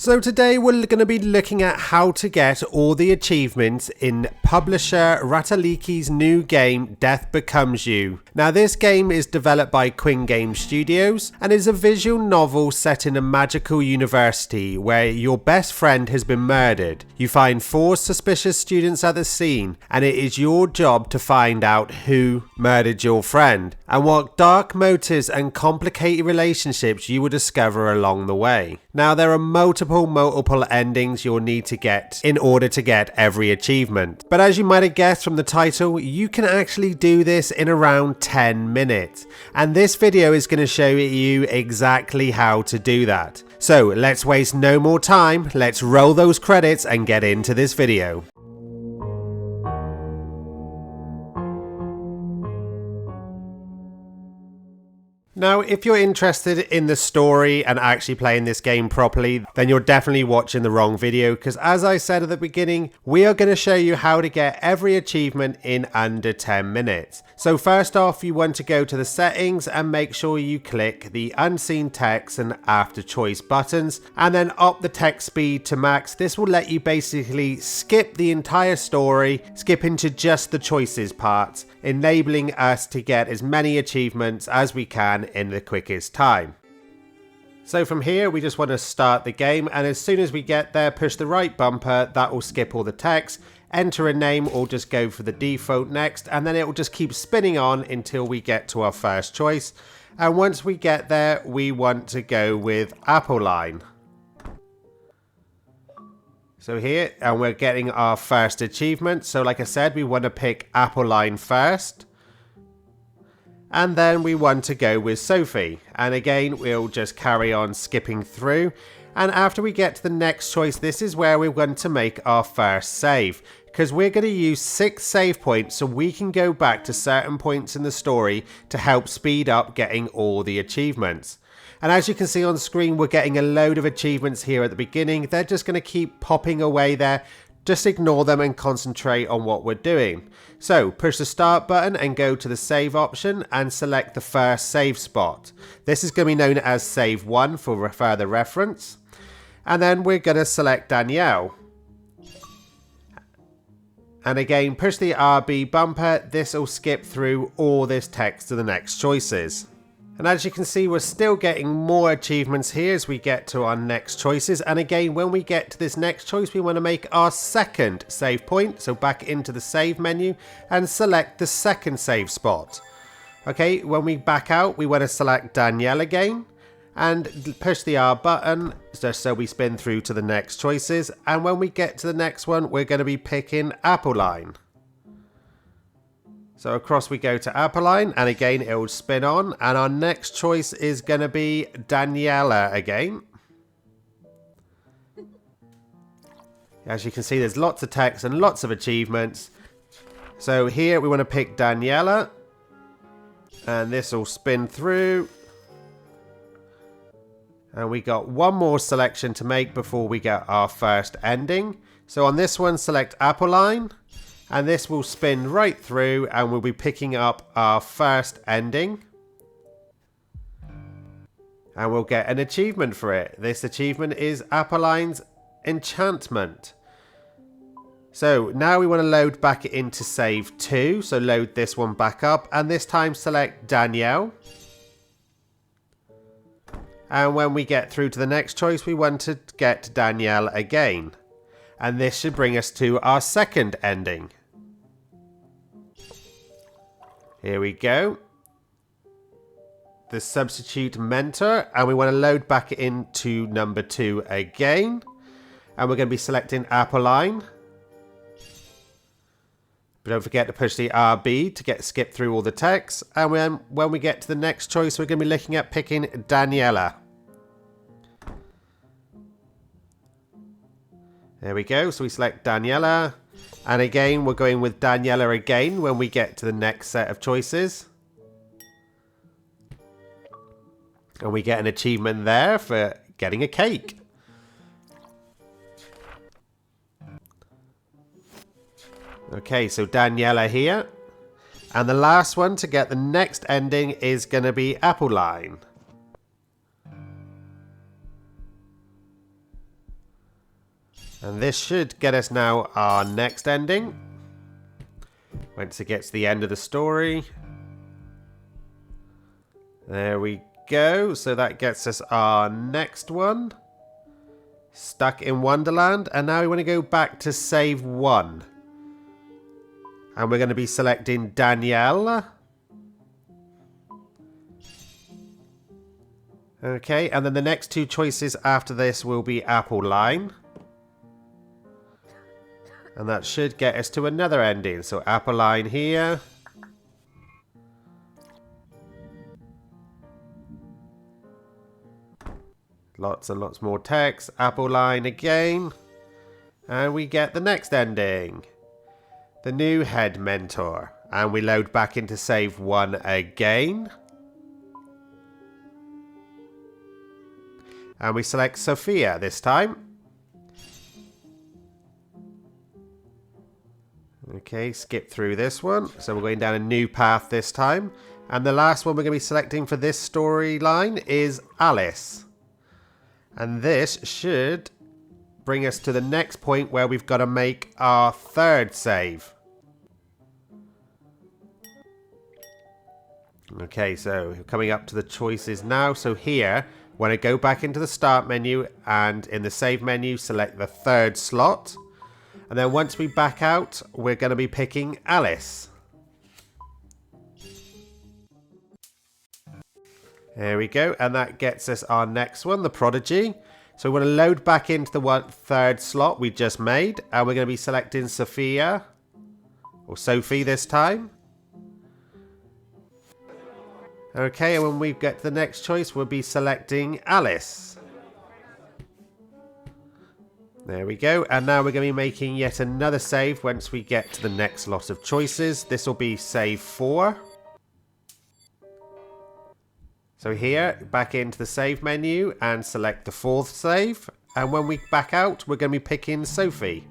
So today we're going to be looking at how to get all the achievements in publisher Rataliki's new game Death Becomes You. Now this game is developed by Quinn Game Studios and is a visual novel set in a magical university where your best friend has been murdered. You find 4 suspicious students at the scene and it is your job to find out who murdered your friend and what dark motives and complicated relationships you will discover along the way. Now there are multiple endings you'll need to get in order to get every achievement. But as you might have guessed from the title, you can actually do this in around 10 minutes. And this video is going to show you exactly how to do that. So let's waste no more time, let's roll those credits and get into this video. Now, if you're interested in the story and actually playing this game properly, then you're definitely watching the wrong video, because as I said at the beginning, we are going to show you how to get every achievement in under 10 minutes. So first off, you want to go to the settings and make sure you click the unseen text and after choice buttons, and then up the text speed to max. This will let you basically skip the entire story, skip into just the choices parts, enabling us to get as many achievements as we can in the quickest time. So from here we just want to start the game, and as soon as we get there, push the right bumper. That will skip all the text, enter a name or just go for the default next, and then it will just keep spinning on until we get to our first choice. And once we get there, we want to go with Apolline. So here, and we're getting our first achievement. So like I said, we want to pick Apolline first. And then we want to go with Sophie. And again, we'll just carry on skipping through. And after we get to the next choice, this is where we're going to make our first save. Because we're going to use 6 save points so we can go back to certain points in the story to help speed up getting all the achievements. And as you can see on screen, we're getting a load of achievements here at the beginning. They're just going to keep popping away there. Just ignore them and concentrate on what we're doing. So push the start button and go to the save option and select the first save spot. This is going to be known as save 1 for further reference. And then we're going to select Danielle. And again, push the RB bumper. This will skip through all this text to the next choices. And as you can see, we're still getting more achievements here as we get to our next choices. And again, when we get to this next choice, we want to make our second save point. So back into the save menu and select the second save spot. Okay, when we back out, we want to select Danielle again and push the R button just so we spin through to the next choices. And when we get to the next one, we're going to be picking Apolline. So across we go to Apolline, and again it will spin on, and our next choice is going to be Daniela again. As you can see, there's lots of text and lots of achievements. So here we want to pick Daniela, and this will spin through. And we got one more selection to make before we get our first ending. So on this one, select Apolline. And this will spin right through and we'll be picking up our first ending. And we'll get an achievement for it. This achievement is Apolline's enchantment. So now we want to load back into save 2. So load this one back up and this time select Danielle. And when we get through to the next choice, we want to get Danielle again. And this should bring us to our second ending. Here we go. The substitute mentor, and we want to load back into number 2 again. And we're going to be selecting Apolline. But don't forget to push the RB to skip through all the text. And when we get to the next choice, we're going to be looking at picking Daniela. There we go. So we select Daniela. And again, we're going with Daniela again when we get to the next set of choices. And we get an achievement there for getting a cake. Okay, so Daniela here. And the last one to get the next ending is going to be Apolline. And this should get us now our next ending. Once it gets to the end of the story. There we go. So that gets us our next one. Stuck in Wonderland. And now we want to go back to save 1. And we're going to be selecting Danielle. Okay, and then the next 2 choices after this will be Apple Line. And that should get us to another ending. So Apple Line here. Lots and lots more text. Apple Line again. And we get the next ending. The new head mentor. And we load back into save 1 again. And we select Sophia this time. Okay, skip through this one. So we're going down a new path this time. And the last one we're going to be selecting for this storyline is Alice. And this should bring us to the next point where we've got to make our 3rd save. Okay, so coming up to the choices now. So here, when I go back into the start menu and in the save menu, select the 3rd slot. And then once we back out, we're going to be picking Alice. There we go. And that gets us our next one, the Prodigy. So we're going to load back into the 3rd slot we just made. And we're going to be selecting Sophia. Or Sophie this time. Okay, and when we get to the next choice, we'll be selecting Alice. There we go. And now we're going to be making yet another save once we get to the next lot of choices. This will be save 4. So here, back into the save menu and select the 4th save. And when we back out, we're going to be picking Sophie.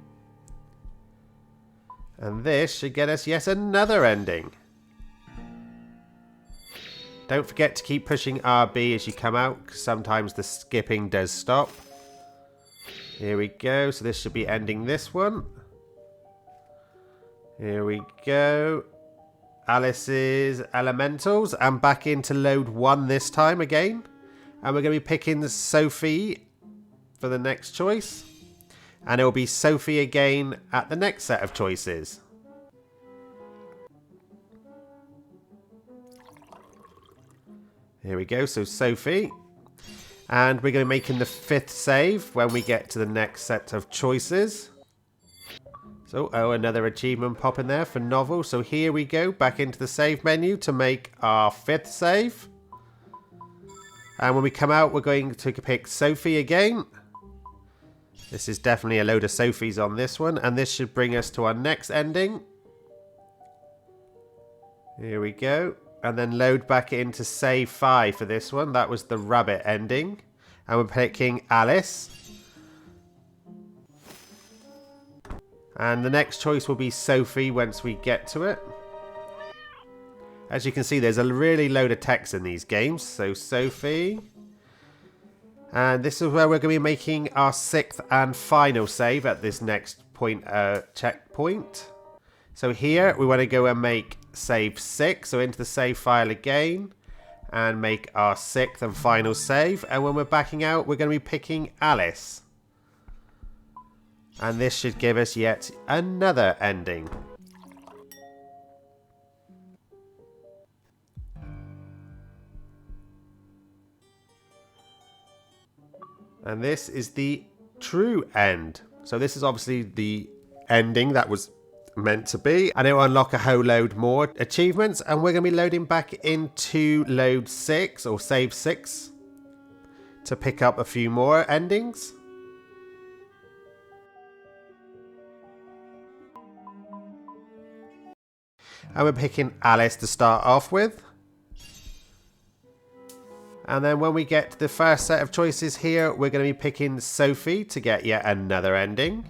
And this should get us yet another ending. Don't forget to keep pushing RB as you come out, because sometimes the skipping does stop. Here we go. So this should be ending this one. Here we go. Alice's Elementals. And back into load 1 this time again. And we're going to be picking Sophie for the next choice. And it will be Sophie again at the next set of choices. Here we go. So Sophie. And we're going to be making the 5th save when we get to the next set of choices. So, oh, another achievement pop in there for novel. So here we go, back into the save menu to make our 5th save. And when we come out, we're going to pick Sophie again. This is definitely a load of Sophies on this one. And this should bring us to our next ending. Here we go. And then load back into save 5 for this one. That was the rabbit ending. And we're picking Alice. And the next choice will be Sophie once we get to it. As you can see, there's a really load of text in these games. So Sophie. And this is where we're going to be making our 6th and final save at this next point checkpoint. So here we want to go and make save 6. So into the save file again. And make our 6th and final save. And when we're backing out, we're going to be picking Alice. And this should give us yet another ending. And this is the true end. So this is obviously the ending that was meant to be, and it will unlock a whole load more achievements, and we're going to be loading back into load 6 or save 6 to pick up a few more endings. And we're picking Alice to start off with. And then when we get to the first set of choices here, we're going to be picking Sophie to get yet another ending.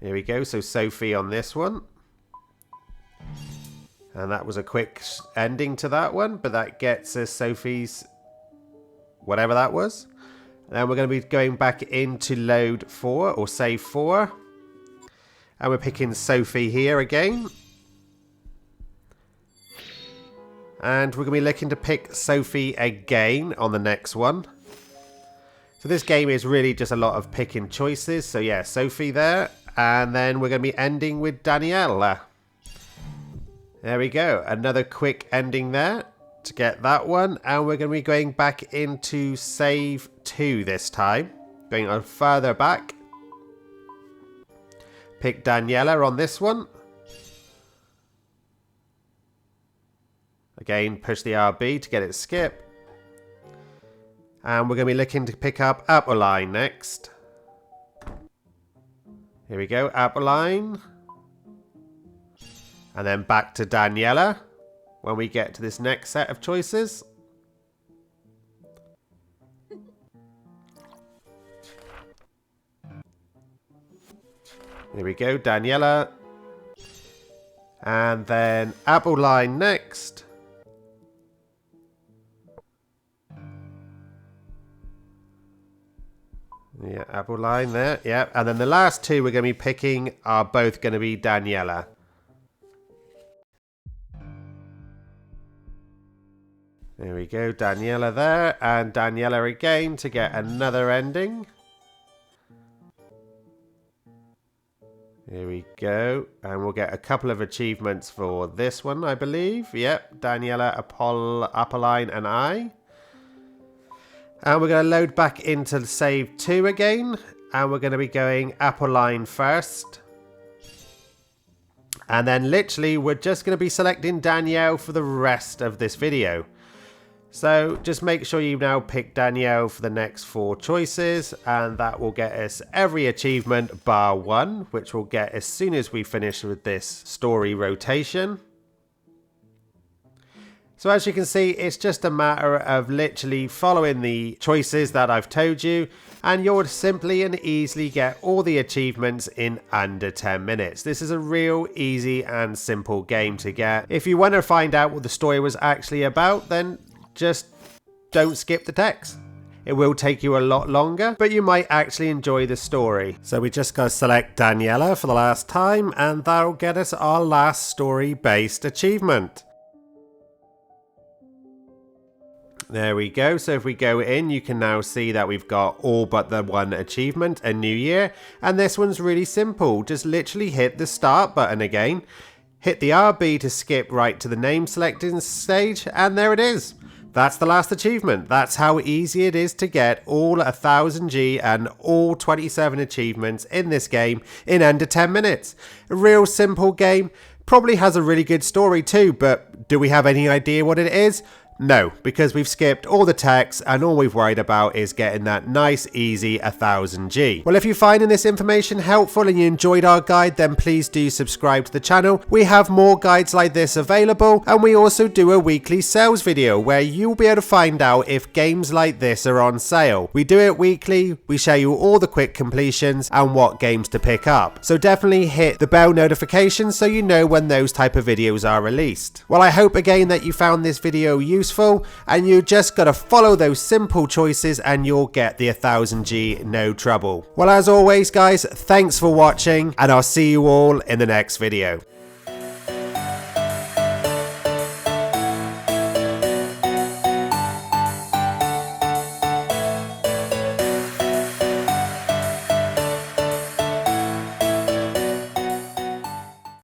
Here we go, so Sophie on this one. And that was a quick ending to that one, but that gets us Sophie's whatever that was. Then we're going to be going back into load 4 or save 4. And we're picking Sophie here again. And we're going to be looking to pick Sophie again on the next one. So this game is really just a lot of picking choices. So yeah, Sophie there. And then we're going to be ending with Daniela. There we go. Another quick ending there to get that one. And we're going to be going back into save 2 this time. Going on further back. Pick Daniela on this one. Again, push the RB to get it skip. And we're going to be looking to pick up Apolline next. Here we go, Apolline. And then back to Daniela when we get to this next set of choices. Here we go, Daniela. And then Apolline next. Yeah, Apolline there. Yeah, and then the last two we're going to be picking are both going to be Daniela. There we go, Daniela there, and Daniela again to get another ending. Here we go, and we'll get a couple of achievements for this one, I believe. Yep, Daniela, Apolline, and I. And we're going to load back into save 2 again, and we're going to be going Apolline first. And then literally we're just going to be selecting Danielle for the rest of this video. So just make sure you now pick Danielle for the next 4 choices, and that will get us every achievement bar 1, which we'll get as soon as we finish with this story rotation. So as you can see, it's just a matter of literally following the choices that I've told you, and you'll simply and easily get all the achievements in under 10 minutes. This is a real easy and simple game to get. If you want to find out what the story was actually about, then just don't skip the text. It will take you a lot longer, but you might actually enjoy the story. So we just got to select Daniela for the last time, and that'll get us our last story-based achievement. There we go. So if we go in, you can now see that we've got all but the one achievement, a new year. And this one's really simple. Just literally hit the start button again. Hit the RB to skip right to the name selecting stage. And there it is. That's the last achievement. That's how easy it is to get all 1000G and all 27 achievements in this game in under 10 minutes. A real simple game. Probably has a really good story too, but do we have any idea what it is? No, because we've skipped all the text and all we've worried about is getting that nice, easy 1000G. Well, if you're finding this information helpful and you enjoyed our guide, then please do subscribe to the channel. We have more guides like this available, and we also do a weekly sales video where you'll be able to find out if games like this are on sale. We do it weekly, we show you all the quick completions and what games to pick up. So definitely hit the bell notification so you know when those type of videos are released. Well, I hope again that you found this video useful, and you just gotta follow those simple choices and you'll get the 1000G no trouble. Well, as always guys, thanks for watching, and I'll see you all in the next video.